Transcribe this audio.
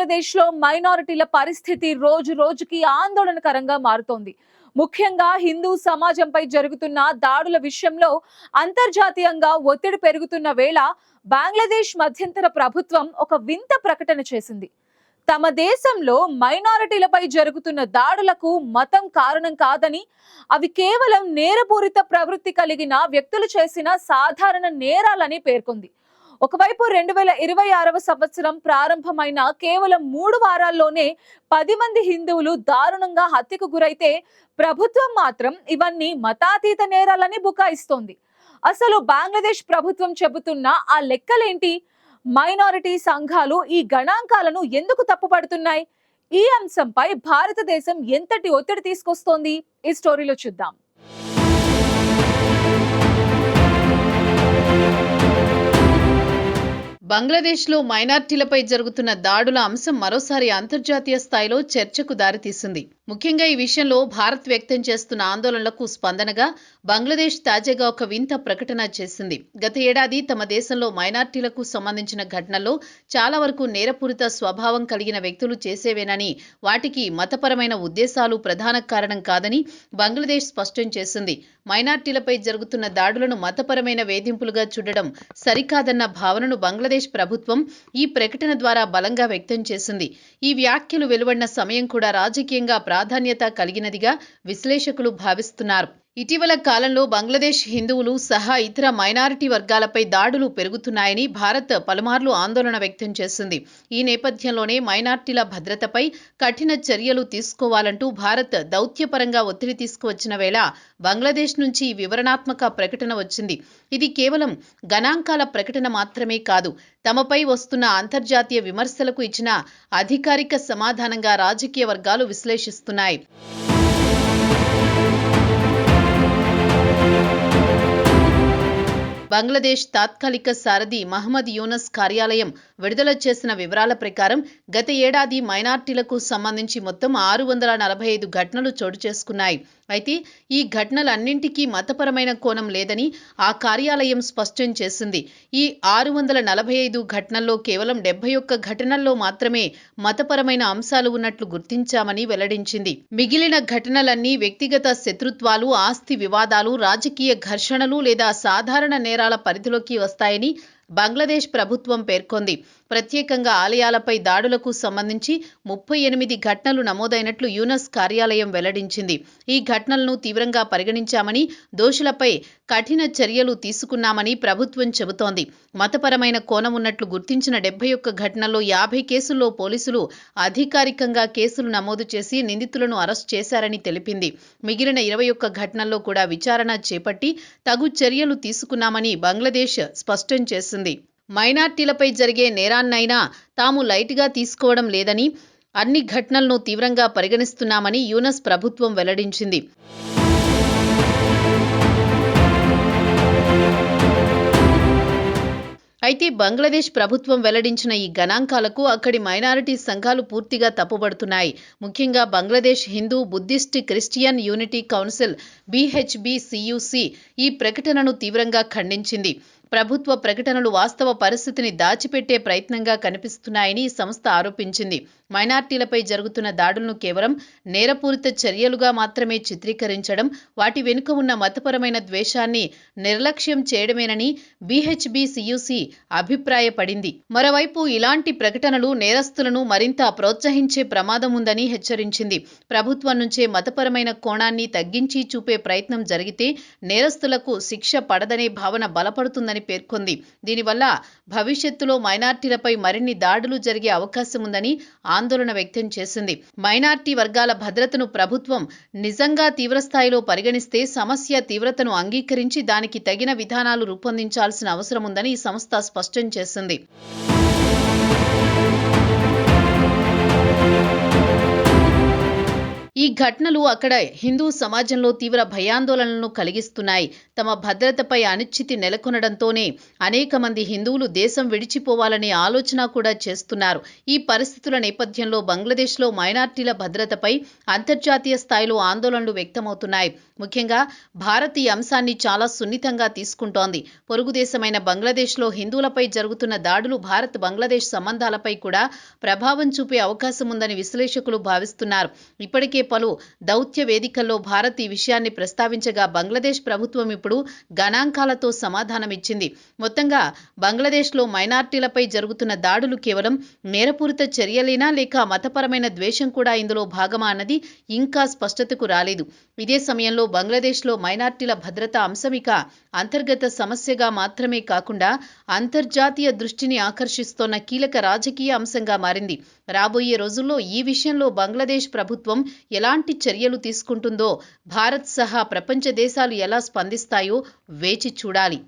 బంగ్లాదేశ్లో మైనారిటీల పరిస్థితి రోజు రోజుకి ఆందోళనకరంగా మారుతోంది. ముఖ్యంగా హిందూ సమాజంపై జరుగుతున్న దాడుల విషయంలో అంతర్జాతీయంగా ఒత్తిడి పెరుగుతున్న వేళ బంగ్లాదేశ్ మధ్యంతర ప్రభుత్వం ఒక వింత ప్రకటన చేసింది. తమ దేశంలో మైనారిటీలపై జరుగుతున్న దాడులకు మతం కారణం కాదని, అవి కేవలం నేరపూరిత ప్రవృత్తి కలిగిన వ్యక్తులు చేసిన సాధారణ నేరాలని పేర్కొంది. ఒకవైపు 2026వ సంవత్సరం ప్రారంభమైన కేవలం 3 వారాల్లోనే 10 మంది హిందువులు దారుణంగా హత్యకు గురైతే ప్రభుత్వం మాత్రం ఇవన్నీ మతాతీత నేరాలని బుకాయిస్తోంది. అసలు బంగ్లాదేశ్ ప్రభుత్వం చెబుతున్న ఆ లెక్కలేంటి? మైనారిటీ సంఘాలు ఈ గణాంకాలను ఎందుకు తప్పుపడుతున్నాయి? ఈ అంశంపై భారతదేశం ఎంతటి ఒత్తిడి తీసుకొస్తోంది? ఈ స్టోరీలో చూద్దాం. బంగ్లాదేశ్లో మైనార్టీలపై జరుగుతున్న దాడుల అంశం మరోసారి అంతర్జాతీయ స్థాయిలో చర్చకు దారితీసింది. ముఖ్యంగా ఈ విషయంలో భారత్ వ్యక్తం చేస్తున్న ఆందోళనలకు స్పందనగా బంగ్లాదేశ్ తాజాగా ఒక వింత ప్రకటన చేసింది. గత ఏడాది తమ దేశంలో మైనార్టీలకు సంబంధించిన ఘటనల్లో చాలా వరకు నేరపూరిత స్వభావం కలిగిన వ్యక్తులు చేసేవేనని, వాటికి మతపరమైన ఉద్దేశాలు ప్రధాన కారణం కాదని బంగ్లాదేశ్ స్పష్టం చేసింది. మైనార్టీలపై జరుగుతున్న దాడులను మతపరమైన వేధింపులుగా చూడడం సరికాదన్న భావనను బంగ్లాదేశ్ ప్రభుత్వం ఈ ప్రకటన ద్వారా బలంగా వ్యక్తం చేసింది. ఈ వ్యాఖ్యలు వెలువడిన సమయం కూడా రాజకీయంగా ప్రాధాన్యత కలిగినదిగా విశ్లేషకులు భావిస్తున్నారు. ఇటీవల కాలంలో బంగ్లాదేశ్ హిందువులు సహా ఇతర మైనారిటీ వర్గాలపై దాడులు పెరుగుతున్నాయని భారత్ పలుమార్లు ఆందోళన వ్యక్తం చేసింది. ఈ నేపథ్యంలోనే మైనార్టీల భద్రతపై కఠిన చర్యలు తీసుకోవాలంటూ భారత్ దౌత్యపరంగా ఒత్తిడి తీసుకువచ్చిన వేళ బంగ్లాదేశ్ నుంచి వివరణాత్మక ప్రకటన వచ్చింది. ఇది కేవలం గణాంకాల ప్రకటన మాత్రమే కాదు, తమపై వస్తున్న అంతర్జాతీయ విమర్శలకు ఇచ్చిన అధికారిక సమాధానంగా రాజకీయ వర్గాలు విశ్లేషిస్తున్నాయి. బంగ్లాదేశ్ తాత్కాలిక సారథి మహమ్మద్ యూనస్ కార్యాలయం విడుదల చేసిన వివరాల ప్రకారం గత ఏడాది మైనార్టీలకు సంబంధించి మొత్తం 645 ఘటనలు చోటు చేసుకున్నాయి. అయితే ఈ ఘటనలన్నింటికీ మతపరమైన కోణం లేదని ఆ కార్యాలయం స్పష్టం చేసింది. ఈ 645 ఘటనల్లో కేవలం 71 ఘటనల్లో మాత్రమే మతపరమైన అంశాలు ఉన్నట్లు గుర్తించామని వెల్లడించింది. మిగిలిన ఘటనలన్నీ వ్యక్తిగత శత్రుత్వాలు, ఆస్తి వివాదాలు, రాజకీయ ఘర్షణలు లేదా సాధారణ నేరాల పరిధిలోకి వస్తాయని బంగ్లాదేశ్ ప్రభుత్వం పేర్కొంది. ప్రత్యేకంగా ఆలయాలపై దాడులకు సంబంధించి 38 ఘటనలు నమోదైనట్లు యూనస్ కార్యాలయం వెల్లడించింది. ఈ ఘటనలను తీవ్రంగా పరిగణించామని, దోషులపై కఠిన చర్యలు తీసుకున్నామని ప్రభుత్వం చెబుతోంది. మతపరమైన కోణం ఉన్నట్లు గుర్తించిన 71 ఘటనల్లో 50 కేసుల్లో పోలీసులు అధికారికంగా కేసులు నమోదు చేసి నిందితులను అరెస్ట్ చేశారని తెలిపింది. మిగిలిన 21 ఘటనల్లో కూడా విచారణ చేపట్టి తగు చర్యలు తీసుకున్నామని బంగ్లాదేశ్ స్పష్టం చేసింది. మైనార్టీలపై జరిగే నేరాన్నైనా తాము లైట్గా తీసుకోవడం లేదని, అన్ని ఘటనలను తీవ్రంగా పరిగణిస్తున్నామని యూనస్ ప్రభుత్వం వెల్లడించింది. అయితే బంగ్లాదేశ్ ప్రభుత్వం వెల్లడించిన ఈ గణాంకాలకు అక్కడి మైనారిటీ సంఘాలు పూర్తిగా తప్పుబడుతున్నాయి. ముఖ్యంగా Bangladesh Hindu, Buddhist, Christian unity council BHBCUC ఈ ప్రకటనను తీవ్రంగా ఖండించింది. ప్రభుత్వ ప్రకటనలు వాస్తవ పరిస్థితిని దాచిపెట్టే ప్రయత్నంగా కనిపిస్తున్నాయని ఈ సంస్థ ఆరోపించింది. మైనార్టీలపై జరుగుతున్న దాడులను కేవలం నేరపూరిత చర్యలుగా మాత్రమే చిత్రీకరించడం, వాటి వెనుక ఉన్న మతపరమైన ద్వేషాన్ని నిర్లక్ష్యం చేయడమేనని BHBCUC అభిప్రాయపడింది. మరోవైపు ఇలాంటి ప్రకటనలు నేరస్తులను మరింత ప్రోత్సహించే ప్రమాదం ఉందని హెచ్చరించింది. ప్రభుత్వం నుంచే మతపరమైన కోణాన్ని తగ్గించి చూపే ప్రయత్నం జరిగితే నేరస్తులకు శిక్ష పడదనే భావన బలపడుతుందని పేర్కొంది. దీనివల్ల భవిష్యత్తులో మైనార్టీలపై మరిన్ని దాడులు జరిగే అవకాశం ఉందని ఆందోళన వ్యక్తం చేసింది. మైనార్టీ వర్గాల భద్రతను ప్రభుత్వం నిజంగా తీవ్రస్థాయిలో పరిగణిస్తే సమస్య తీవ్రతను అంగీకరించి దానికి తగిన విధానాలు రూపొందించాల్సిన అవసరం ఉందని ఈ సంస్థ స్పష్టం చేసింది. ఈ ఘటనలు అక్కడ హిందూ సమాజంలో తీవ్ర భయాందోళనలను కలిగిస్తున్నాయి. తమ భద్రతపై అనిశ్చితి నెలకొనడంతోనే అనేక మంది హిందువులు దేశం విడిచిపోవాలనే ఆలోచన కూడా చేస్తున్నారు. ఈ పరిస్థితుల నేపథ్యంలో బంగ్లాదేశ్లో మైనార్టీల భద్రతపై అంతర్జాతీయ స్థాయిలో ఆందోళనలు వ్యక్తమవుతున్నాయి. ముఖ్యంగా భారత్ ఈ అంశాన్ని చాలా సున్నితంగా తీసుకుంటోంది. పొరుగు దేశమైన బంగ్లాదేశ్లో హిందువులపై జరుగుతున్న దాడులు భారత్ బంగ్లాదేశ్ సంబంధాలపై కూడా ప్రభావం చూపే అవకాశం ఉందని విశ్లేషకులు భావిస్తున్నారు. ఇప్పటికే పలు దౌత్య వేదికల్లో భారత్ ఈ విషయాన్ని ప్రస్తావించగా బంగ్లాదేశ్ ప్రభుత్వం ఇప్పుడు గణాంకాలతో సమాధానమిచ్చింది. మొత్తంగా బంగ్లాదేశ్లో మైనార్టీలపై జరుగుతున్న దాడులు కేవలం నేరపూరిత చర్యలేనా లేక మతపరమైన ద్వేషం కూడా ఇందులో భాగమా అన్నది ఇంకా స్పష్టతకు రాలేదు. ఇదే సమయంలో బంగ్లాదేశ్లో మైనార్టీల భద్రతా అంశం ఇక అంతర్గత సమస్యగా మాత్రమే కాకుండా అంతర్జాతీయ దృష్టిని ఆకర్షిస్తోన్న కీలక రాజకీయ అంశంగా మారింది. రాబోయే రోజుల్లో ఈ విషయంలో బంగ్లాదేశ్ ప్రభుత్వం ఎలాంటి చర్యలు తీసుకుంటుందో, భారత్ సహా ప్రపంచ దేశాలు ఎలా స్పందిస్తాయో వేచి చూడాలి.